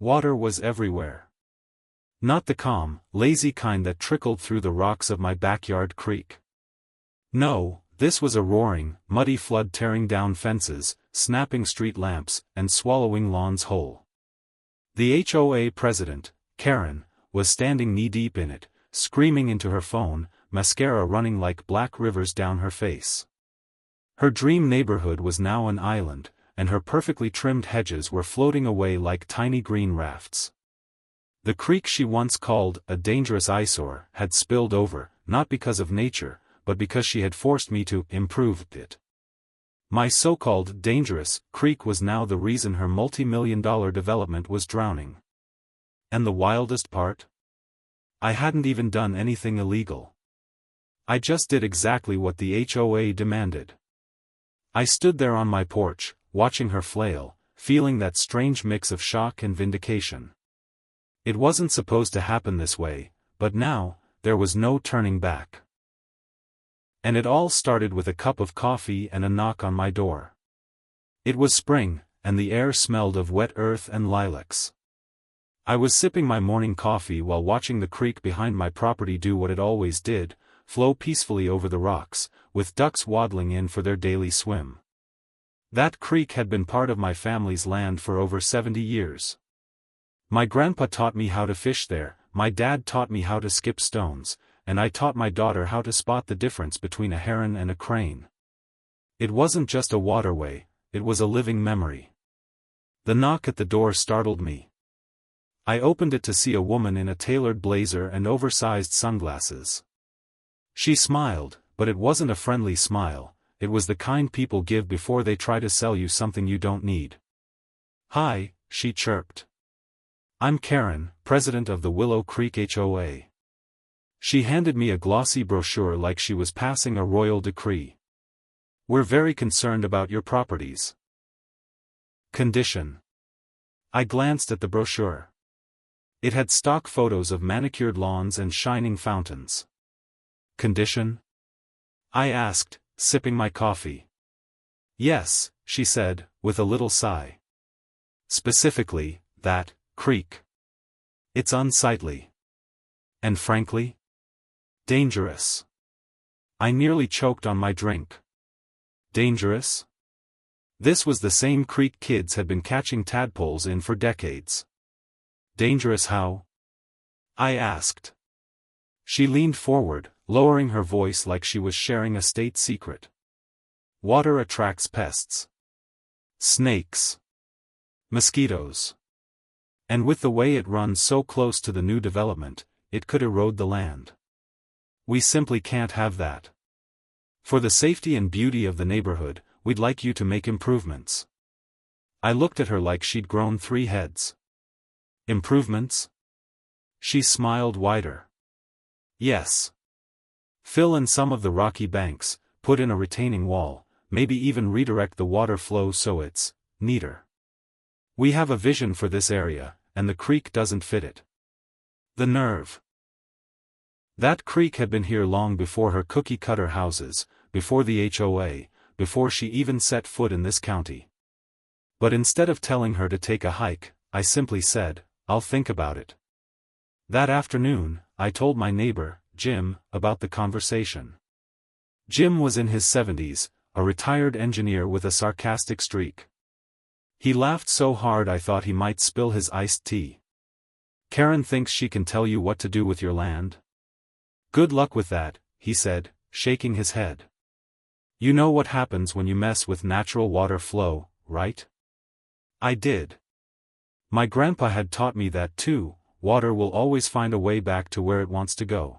Water was everywhere. Not the calm, lazy kind that trickled through the rocks of my backyard creek. No, this was a roaring, muddy flood tearing down fences, snapping street lamps, and swallowing lawns whole. The HOA president, Karen, was standing knee-deep in it, screaming into her phone, mascara running like black rivers down her face. Her dream neighborhood was now an island, and her perfectly trimmed hedges were floating away like tiny green rafts. The creek she once called a dangerous eyesore had spilled over, not because of nature, but because she had forced me to improve it. My so-called dangerous creek was now the reason her multi-million-dollar development was drowning. And the wildest part? I hadn't even done anything illegal. I just did exactly what the HOA demanded. I stood there on my porch, watching her flail, feeling that strange mix of shock and vindication. It wasn't supposed to happen this way, but now, there was no turning back. And it all started with a cup of coffee and a knock on my door. It was spring, and the air smelled of wet earth and lilacs. I was sipping my morning coffee while watching the creek behind my property do what it always did, flow peacefully over the rocks, with ducks waddling in for their daily swim. That creek had been part of my family's land for over 70 years. My grandpa taught me how to fish there, my dad taught me how to skip stones, and I taught my daughter how to spot the difference between a heron and a crane. It wasn't just a waterway, it was a living memory. The knock at the door startled me. I opened it to see a woman in a tailored blazer and oversized sunglasses. She smiled, but it wasn't a friendly smile, it was the kind people give before they try to sell you something you don't need. "Hi," she chirped. "I'm Karen, president of the Willow Creek HOA." She handed me a glossy brochure like she was passing a royal decree. "We're very concerned about your properties. Condition." I glanced at the brochure. It had stock photos of manicured lawns and shining fountains. "Condition?" I asked, sipping my coffee. "Yes," she said, with a little sigh. "Specifically, that creek. It's unsightly. And frankly, dangerous." I nearly choked on my drink. Dangerous? This was the same creek kids had been catching tadpoles in for decades. Dangerous how? I asked. She leaned forward, lowering her voice like she was sharing a state secret. "Water attracts pests. Snakes. Mosquitoes. And with the way it runs so close to the new development, it could erode the land. We simply can't have that. For the safety and beauty of the neighborhood, we'd like you to make improvements." I looked at her like she'd grown 3 heads. "Improvements?" She smiled wider. "Yes. Fill in some of the rocky banks, put in a retaining wall, maybe even redirect the water flow so it's neater. We have a vision for this area, and the creek doesn't fit it." The nerve. That creek had been here long before her cookie-cutter houses, before the HOA, before she even set foot in this county. But instead of telling her to take a hike, I simply said, "I'll think about it." That afternoon, I told my neighbor, Jim, about the conversation. Jim was in his 70s, a retired engineer with a sarcastic streak. He laughed so hard I thought he might spill his iced tea. "Karen thinks she can tell you what to do with your land? Good luck with that," he said, shaking his head. "You know what happens when you mess with natural water flow, right?" I did. My grandpa had taught me that too, water will always find a way back to where it wants to go.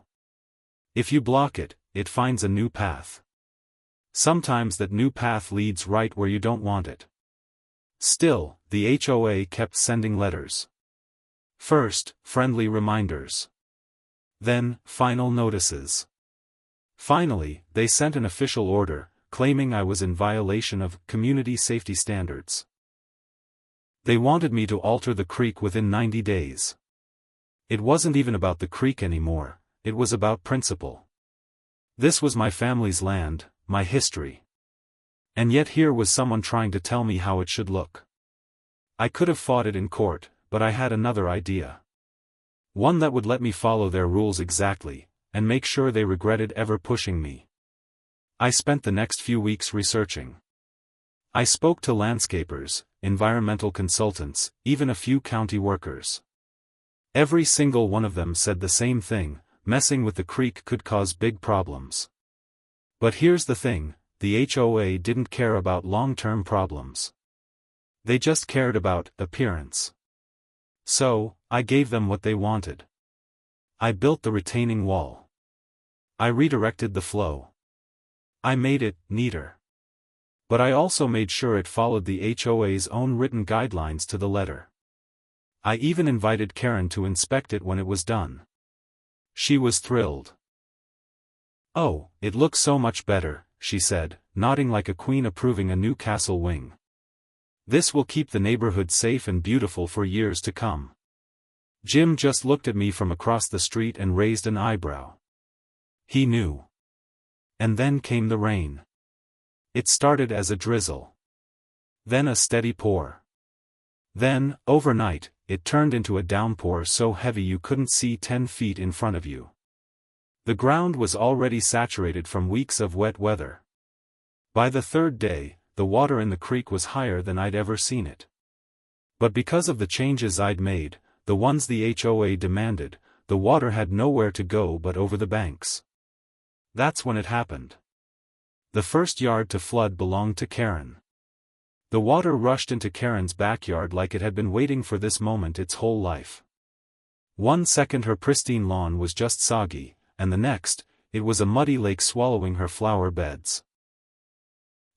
If you block it, it finds a new path. Sometimes that new path leads right where you don't want it. Still, the HOA kept sending letters. First, friendly reminders. Then, final notices. Finally, they sent an official order, claiming I was in violation of community safety standards. They wanted me to alter the creek within 90 days. It wasn't even about the creek anymore, it was about principle. This was my family's land, my history. And yet here was someone trying to tell me how it should look. I could have fought it in court, but I had another idea. One that would let me follow their rules exactly, and make sure they regretted ever pushing me. I spent the next few weeks researching. I spoke to landscapers, environmental consultants, even a few county workers. Every single one of them said the same thing: messing with the creek could cause big problems. But here's the thing, the HOA didn't care about long-term problems. They just cared about appearance. So, I gave them what they wanted. I built the retaining wall. I redirected the flow. I made it neater. But I also made sure it followed the HOA's own written guidelines to the letter. I even invited Karen to inspect it when it was done. She was thrilled. "Oh, it looks so much better," she said, nodding like a queen approving a new castle wing. "This will keep the neighborhood safe and beautiful for years to come." Jim just looked at me from across the street and raised an eyebrow. He knew. And then came the rain. It started as a drizzle. Then a steady pour. Then, overnight, it turned into a downpour so heavy you couldn't see 10 feet in front of you. The ground was already saturated from weeks of wet weather. By the third day, the water in the creek was higher than I'd ever seen it. But because of the changes I'd made, the ones the HOA demanded, the water had nowhere to go but over the banks. That's when it happened. The first yard to flood belonged to Karen. The water rushed into Karen's backyard like it had been waiting for this moment its whole life. One second her pristine lawn was just soggy, and the next, it was a muddy lake swallowing her flower beds.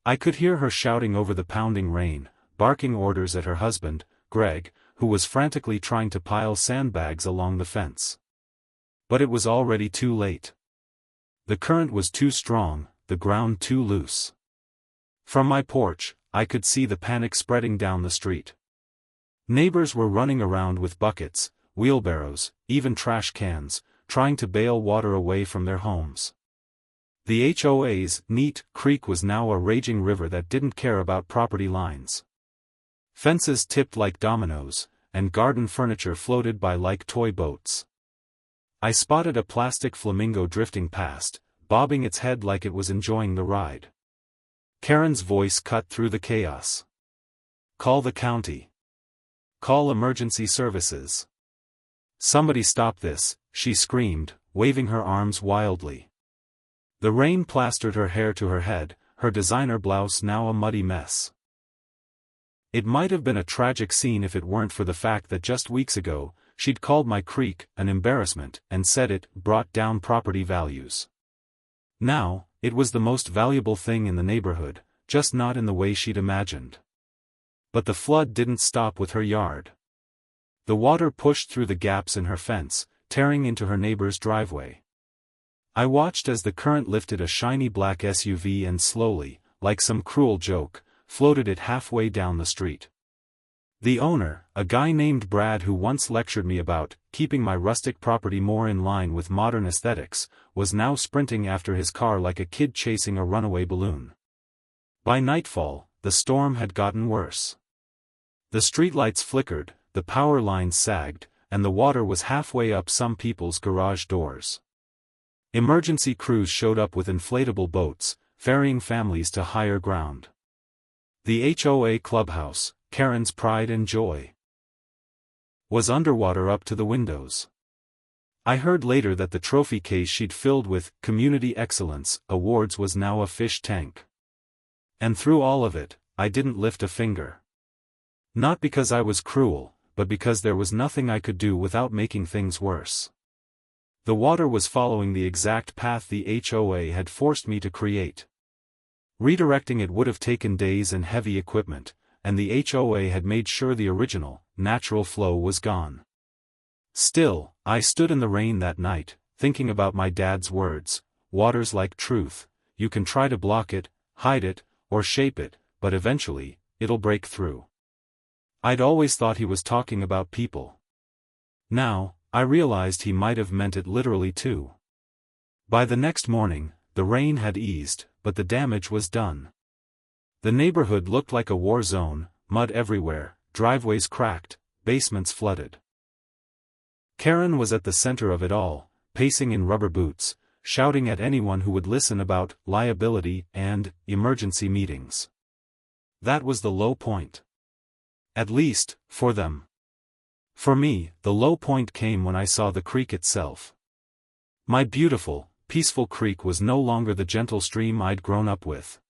I could hear her shouting over the pounding rain, barking orders at her husband, Greg, who was frantically trying to pile sandbags along the fence. But it was already too late. The current was too strong, the ground too loose. From my porch, I could see the panic spreading down the street. Neighbors were running around with buckets, wheelbarrows, even trash cans, trying to bail water away from their homes. The HOA's neat creek was now a raging river that didn't care about property lines. Fences tipped like dominoes, and garden furniture floated by like toy boats. I spotted a plastic flamingo drifting past, bobbing its head like it was enjoying the ride. Karen's voice cut through the chaos. "Call the county. Call emergency services. Somebody stop this," she screamed, waving her arms wildly. The rain plastered her hair to her head, her designer blouse now a muddy mess. It might have been a tragic scene if it weren't for the fact that just weeks ago, she'd called my creek an embarrassment and said it brought down property values. Now, it was the most valuable thing in the neighborhood, just not in the way she'd imagined. But the flood didn't stop with her yard. The water pushed through the gaps in her fence, tearing into her neighbor's driveway. I watched as the current lifted a shiny black SUV and slowly, like some cruel joke, floated it halfway down the street. The owner, a guy named Brad who once lectured me about keeping my rustic property more in line with modern aesthetics, was now sprinting after his car like a kid chasing a runaway balloon. By nightfall, the storm had gotten worse. The streetlights flickered, the power lines sagged, and the water was halfway up some people's garage doors. Emergency crews showed up with inflatable boats, ferrying families to higher ground. The HOA clubhouse, Karen's pride and joy, was underwater up to the windows. I heard later that the trophy case she'd filled with Community Excellence awards was now a fish tank. And through all of it, I didn't lift a finger. Not because I was cruel, but because there was nothing I could do without making things worse. The water was following the exact path the HOA had forced me to create. Redirecting it would have taken days and heavy equipment, and the HOA had made sure the original, natural flow was gone. Still, I stood in the rain that night, thinking about my dad's words: "Water's like truth, you can try to block it, hide it, or shape it, but eventually, it'll break through." I'd always thought he was talking about people. Now, I realized he might have meant it literally too. By the next morning, the rain had eased, but the damage was done. The neighborhood looked like a war zone, mud everywhere, driveways cracked, basements flooded. Karen was at the center of it all, pacing in rubber boots, shouting at anyone who would listen about liability and emergency meetings. That was the low point. At least, for them. For me, the low point came when I saw the creek itself. My beautiful, peaceful creek was no longer the gentle stream I'd grown up with.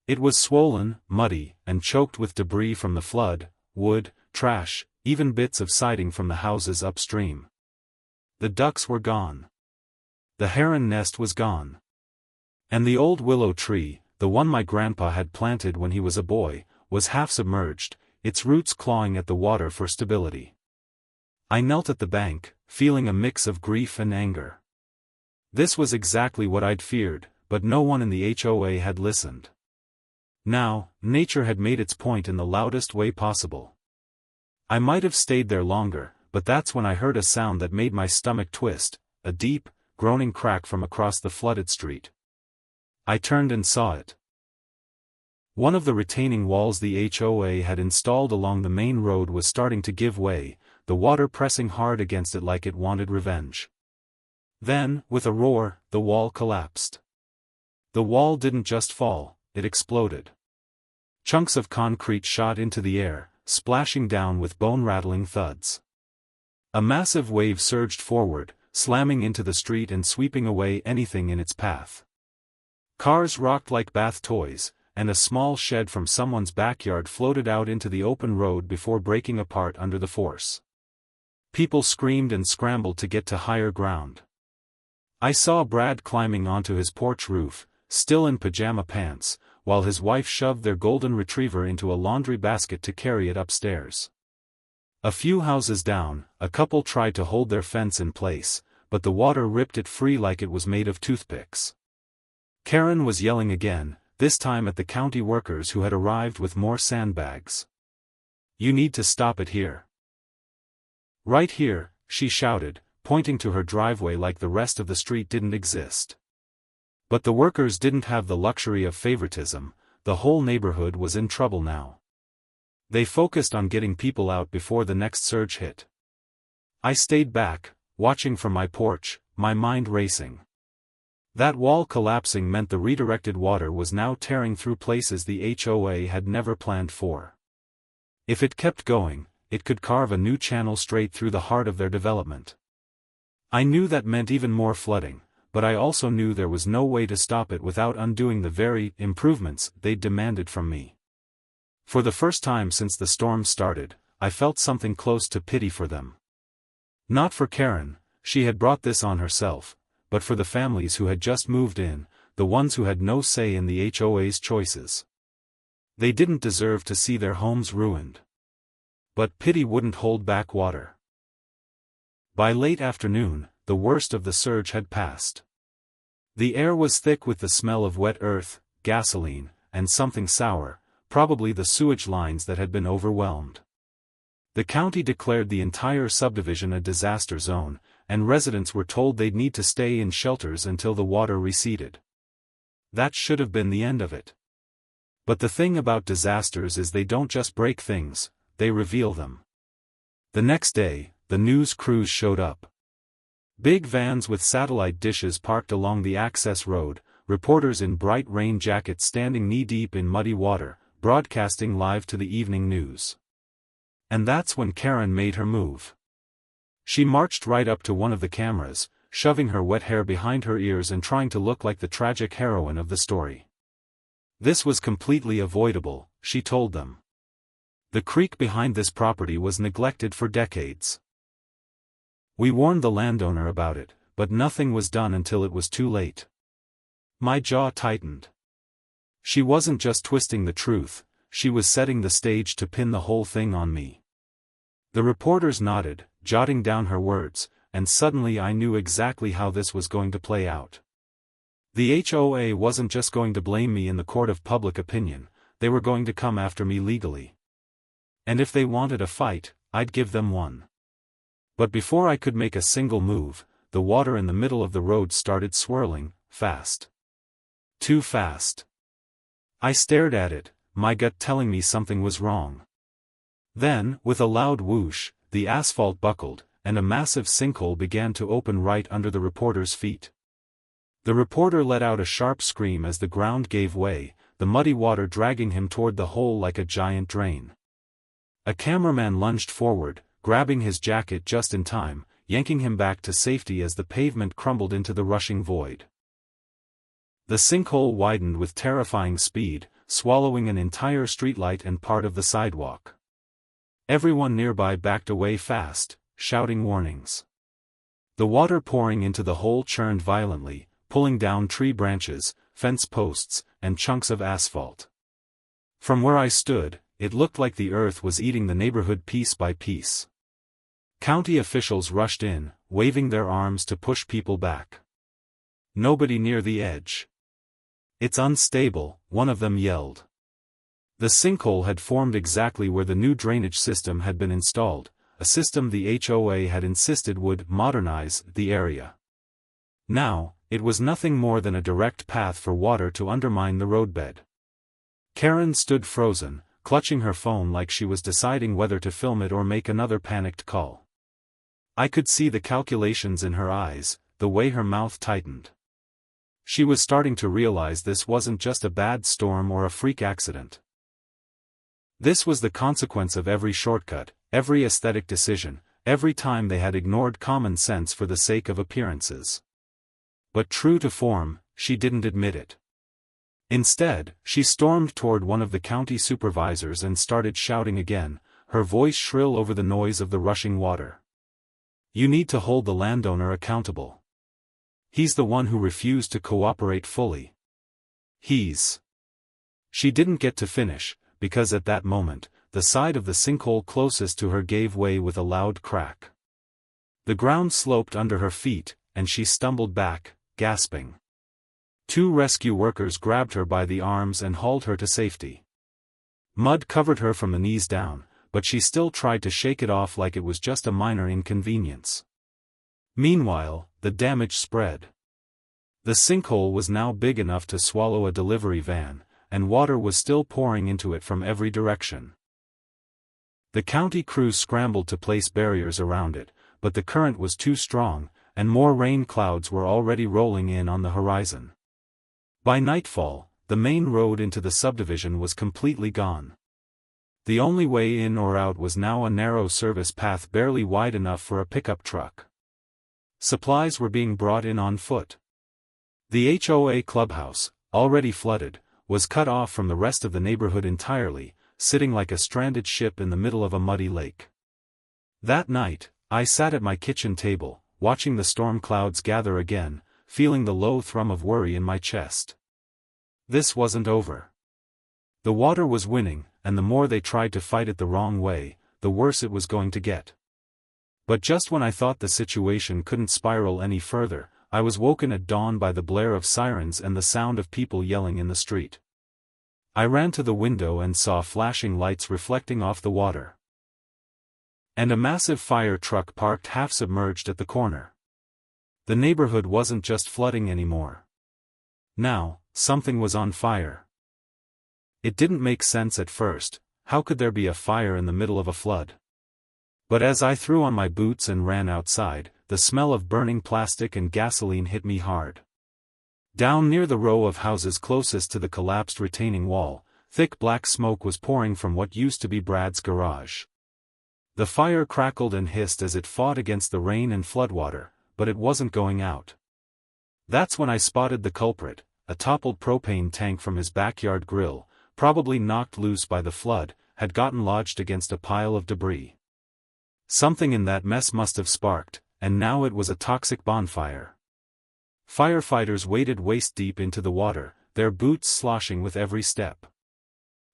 It was swollen, muddy, and choked with debris from the flood, wood, trash, even bits of siding from the houses upstream. The ducks were gone. The heron nest was gone. And the old willow tree, the one my grandpa had planted when he was a boy, was half submerged, its roots clawing at the water for stability. I knelt at the bank, feeling a mix of grief and anger. This was exactly what I'd feared, but no one in the HOA had listened. Now, nature had made its point in the loudest way possible. I might have stayed there longer, but that's when I heard a sound that made my stomach twist, a deep, groaning crack from across the flooded street. I turned and saw it. One of the retaining walls the HOA had installed along the main road was starting to give way, the water pressing hard against it like it wanted revenge. Then, with a roar, the wall collapsed. The wall didn't just fall, it exploded. Chunks of concrete shot into the air, splashing down with bone-rattling thuds. A massive wave surged forward, slamming into the street and sweeping away anything in its path. Cars rocked like bath toys, and a small shed from someone's backyard floated out into the open road before breaking apart under the force. People screamed and scrambled to get to higher ground. I saw Brad climbing onto his porch roof, still in pajama pants, while his wife shoved their golden retriever into a laundry basket to carry it upstairs. A few houses down, a couple tried to hold their fence in place, but the water ripped it free like it was made of toothpicks. Karen was yelling again, this time at the county workers who had arrived with more sandbags. "You need to stop it here." "Right here," she shouted, pointing to her driveway like the rest of the street didn't exist. But the workers didn't have the luxury of favoritism, the whole neighborhood was in trouble now. They focused on getting people out before the next surge hit. I stayed back, watching from my porch, my mind racing. That wall collapsing meant the redirected water was now tearing through places the HOA had never planned for. If it kept going, it could carve a new channel straight through the heart of their development. I knew that meant even more flooding, but I also knew there was no way to stop it without undoing the very improvements they'd demanded from me. For the first time since the storm started, I felt something close to pity for them. Not for Karen, she had brought this on herself, but for the families who had just moved in, the ones who had no say in the HOA's choices. They didn't deserve to see their homes ruined. But pity wouldn't hold back water. By late afternoon, the worst of the surge had passed. The air was thick with the smell of wet earth, gasoline, and something sour, probably the sewage lines that had been overwhelmed. The county declared the entire subdivision a disaster zone, and residents were told they'd need to stay in shelters until the water receded. That should have been the end of it. But the thing about disasters is they don't just break things, they reveal them. The next day, the news crews showed up. Big vans with satellite dishes parked along the access road, reporters in bright rain jackets standing knee-deep in muddy water, broadcasting live to the evening news. And that's when Karen made her move. She marched right up to one of the cameras, shoving her wet hair behind her ears and trying to look like the tragic heroine of the story. This was completely avoidable, she told them. The creek behind this property was neglected for decades. We warned the landowner about it, but nothing was done until it was too late. My jaw tightened. She wasn't just twisting the truth, she was setting the stage to pin the whole thing on me. The reporters nodded, jotting down her words, and suddenly I knew exactly how this was going to play out. The HOA wasn't just going to blame me in the court of public opinion, they were going to come after me legally. And if they wanted a fight, I'd give them one. But before I could make a single move, the water in the middle of the road started swirling, fast. Too fast. I stared at it, my gut telling me something was wrong. Then, with a loud whoosh, the asphalt buckled, and a massive sinkhole began to open right under the reporter's feet. The reporter let out a sharp scream as the ground gave way, the muddy water dragging him toward the hole like a giant drain. A cameraman lunged forward, grabbing his jacket just in time, yanking him back to safety as the pavement crumbled into the rushing void. The sinkhole widened with terrifying speed, swallowing an entire streetlight and part of the sidewalk. Everyone nearby backed away fast, shouting warnings. The water pouring into the hole churned violently, pulling down tree branches, fence posts, and chunks of asphalt. From where I stood, it looked like the earth was eating the neighborhood piece by piece. County officials rushed in, waving their arms to push people back. Nobody near the edge. It's unstable, one of them yelled. The sinkhole had formed exactly where the new drainage system had been installed, a system the HOA had insisted would modernize the area. Now, it was nothing more than a direct path for water to undermine the roadbed. Karen stood frozen, clutching her phone like she was deciding whether to film it or make another panicked call. I could see the calculations in her eyes, the way her mouth tightened. She was starting to realize this wasn't just a bad storm or a freak accident. This was the consequence of every shortcut, every aesthetic decision, every time they had ignored common sense for the sake of appearances. But true to form, she didn't admit it. Instead, she stormed toward one of the county supervisors and started shouting again, her voice shrill over the noise of the rushing water. You need to hold the landowner accountable. He's the one who refused to cooperate fully. She didn't get to finish, because at that moment, the side of the sinkhole closest to her gave way with a loud crack. The ground sloped under her feet, and she stumbled back, gasping. Two rescue workers grabbed her by the arms and hauled her to safety. Mud covered her from the knees down, but she still tried to shake it off like it was just a minor inconvenience. Meanwhile, the damage spread. The sinkhole was now big enough to swallow a delivery van, and water was still pouring into it from every direction. The county crews scrambled to place barriers around it, but the current was too strong, and more rain clouds were already rolling in on the horizon. By nightfall, the main road into the subdivision was completely gone. The only way in or out was now a narrow service path barely wide enough for a pickup truck. Supplies were being brought in on foot. The HOA clubhouse, already flooded, was cut off from the rest of the neighborhood entirely, sitting like a stranded ship in the middle of a muddy lake. That night, I sat at my kitchen table, watching the storm clouds gather again, feeling the low thrum of worry in my chest. This wasn't over. The water was winning, and the more they tried to fight it the wrong way, the worse it was going to get. But just when I thought the situation couldn't spiral any further, I was woken at dawn by the blare of sirens and the sound of people yelling in the street. I ran to the window and saw flashing lights reflecting off the water. And a massive fire truck parked half-submerged at the corner. The neighborhood wasn't just flooding anymore. Now, something was on fire. It didn't make sense at first. How could there be a fire in the middle of a flood? But as I threw on my boots and ran outside, the smell of burning plastic and gasoline hit me hard. Down near the row of houses closest to the collapsed retaining wall, thick black smoke was pouring from what used to be Brad's garage. The fire crackled and hissed as it fought against the rain and floodwater, but it wasn't going out. That's when I spotted the culprit, a toppled propane tank from his backyard grill, probably knocked loose by the flood, had gotten lodged against a pile of debris. Something in that mess must have sparked, and now it was a toxic bonfire. Firefighters waded waist-deep into the water, their boots sloshing with every step.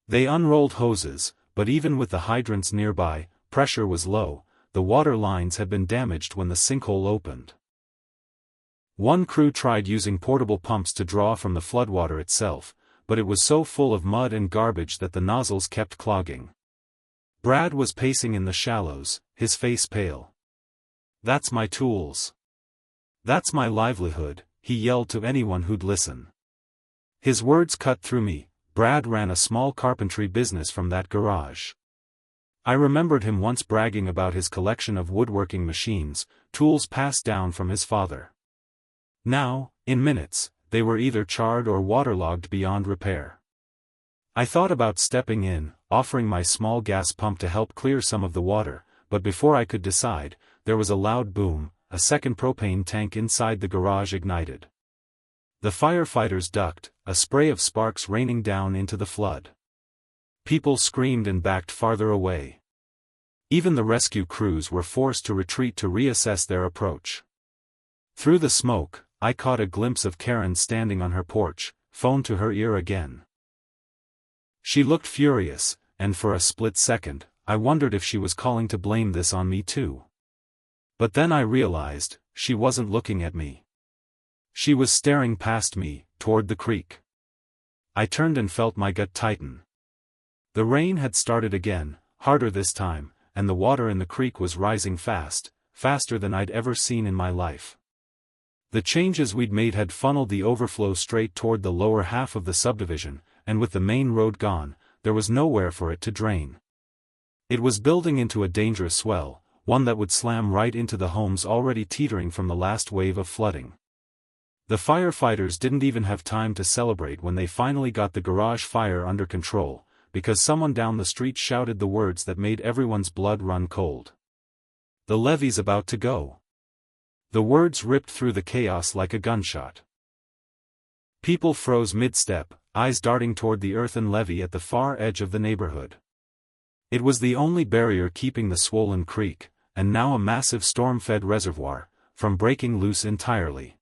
They unrolled hoses, but even with the hydrants nearby, pressure was low. The water lines had been damaged when the sinkhole opened. One crew tried using portable pumps to draw from the floodwater itself, but it was so full of mud and garbage that the nozzles kept clogging. Brad was pacing in the shallows, his face pale. "That's my tools. That's my livelihood," he yelled to anyone who'd listen. His words cut through me. Brad ran a small carpentry business from that garage. I remembered him once bragging about his collection of woodworking machines, tools passed down from his father. Now, in minutes, they were either charred or waterlogged beyond repair. I thought about stepping in, offering my small gas pump to help clear some of the water, but before I could decide, there was a loud boom, a second propane tank inside the garage ignited. The firefighters ducked, a spray of sparks raining down into the flood. People screamed and backed farther away. Even the rescue crews were forced to retreat to reassess their approach. Through the smoke, I caught a glimpse of Karen standing on her porch, phone to her ear again. She looked furious, and for a split second, I wondered if she was calling to blame this on me too. But then I realized, she wasn't looking at me. She was staring past me, toward the creek. I turned and felt my gut tighten. The rain had started again, harder this time, and the water in the creek was rising fast, faster than I'd ever seen in my life. The changes we'd made had funneled the overflow straight toward the lower half of the subdivision, and with the main road gone, there was nowhere for it to drain. It was building into a dangerous swell, one that would slam right into the homes already teetering from the last wave of flooding. The firefighters didn't even have time to celebrate when they finally got the garage fire under control, because someone down the street shouted the words that made everyone's blood run cold. "The levee's about to go." The words ripped through the chaos like a gunshot. People froze mid-step, eyes darting toward the earthen levee at the far edge of the neighborhood. It was the only barrier keeping the swollen creek, and now a massive storm-fed reservoir, from breaking loose entirely.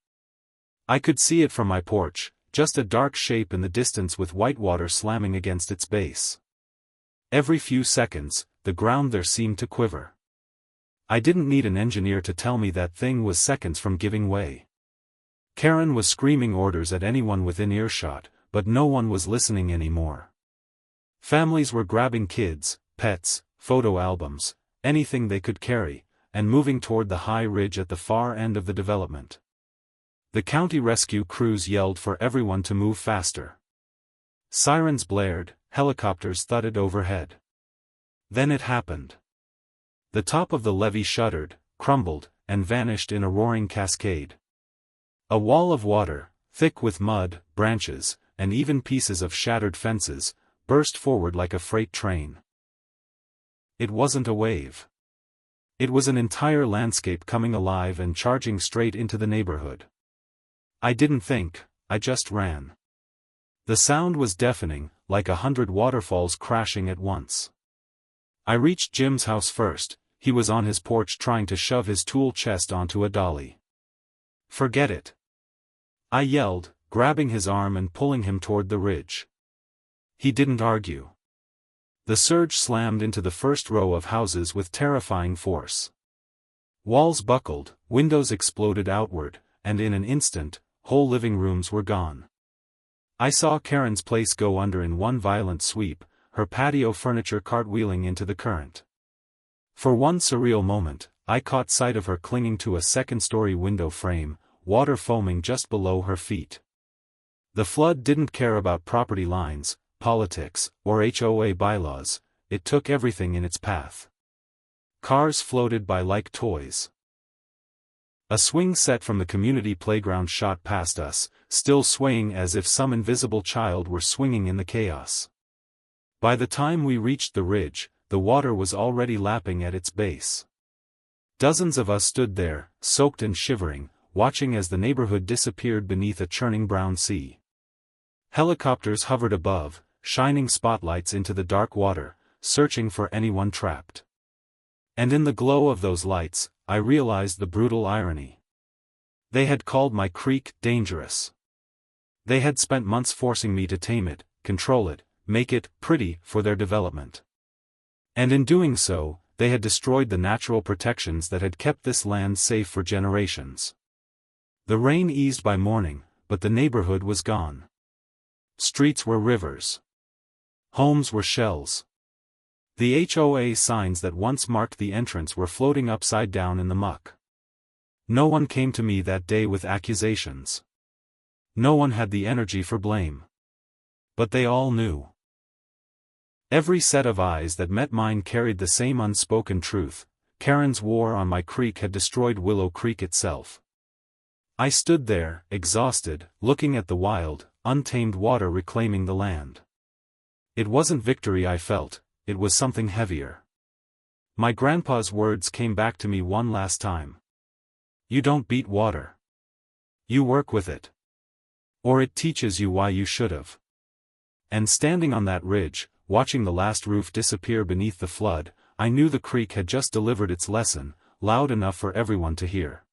I could see it from my porch, just a dark shape in the distance with white water slamming against its base. Every few seconds, the ground there seemed to quiver. I didn't need an engineer to tell me that thing was seconds from giving way. Karen was screaming orders at anyone within earshot, but no one was listening anymore. Families were grabbing kids, pets, photo albums, anything they could carry, and moving toward the high ridge at the far end of the development. The county rescue crews yelled for everyone to move faster. Sirens blared, helicopters thudded overhead. Then it happened. The top of the levee shuddered, crumbled, and vanished in a roaring cascade. A wall of water, thick with mud, branches, and even pieces of shattered fences, burst forward like a freight train. It wasn't a wave. It was an entire landscape coming alive and charging straight into the neighborhood. I didn't think, I just ran. The sound was deafening, like 100 waterfalls crashing at once. I reached Jim's house first. He was on his porch trying to shove his tool chest onto a dolly. "Forget it!" I yelled, grabbing his arm and pulling him toward the ridge. He didn't argue. The surge slammed into the first row of houses with terrifying force. Walls buckled, windows exploded outward, and in an instant, whole living rooms were gone. I saw Karen's place go under in one violent sweep, her patio furniture cartwheeling into the current. For one surreal moment, I caught sight of her clinging to a second-story window frame, water foaming just below her feet. The flood didn't care about property lines, politics, or HOA bylaws. It took everything in its path. Cars floated by like toys. A swing set from the community playground shot past us, still swaying as if some invisible child were swinging in the chaos. By the time we reached the ridge, the water was already lapping at its base. Dozens of us stood there, soaked and shivering, watching as the neighborhood disappeared beneath a churning brown sea. Helicopters hovered above, shining spotlights into the dark water, searching for anyone trapped. And in the glow of those lights, I realized the brutal irony. They had called my creek dangerous. They had spent months forcing me to tame it, control it, make it pretty for their development. And in doing so, they had destroyed the natural protections that had kept this land safe for generations. The rain eased by morning, but the neighborhood was gone. Streets were rivers. Homes were shells. The HOA signs that once marked the entrance were floating upside down in the muck. No one came to me that day with accusations. No one had the energy for blame. But they all knew. Every set of eyes that met mine carried the same unspoken truth: Karen's war on my creek had destroyed Willow Creek itself. I stood there, exhausted, looking at the wild, untamed water reclaiming the land. It wasn't victory I felt, it was something heavier. My grandpa's words came back to me one last time. You don't beat water. You work with it. Or it teaches you why you should've. And standing on that ridge, watching the last roof disappear beneath the flood, I knew the creek had just delivered its lesson, loud enough for everyone to hear.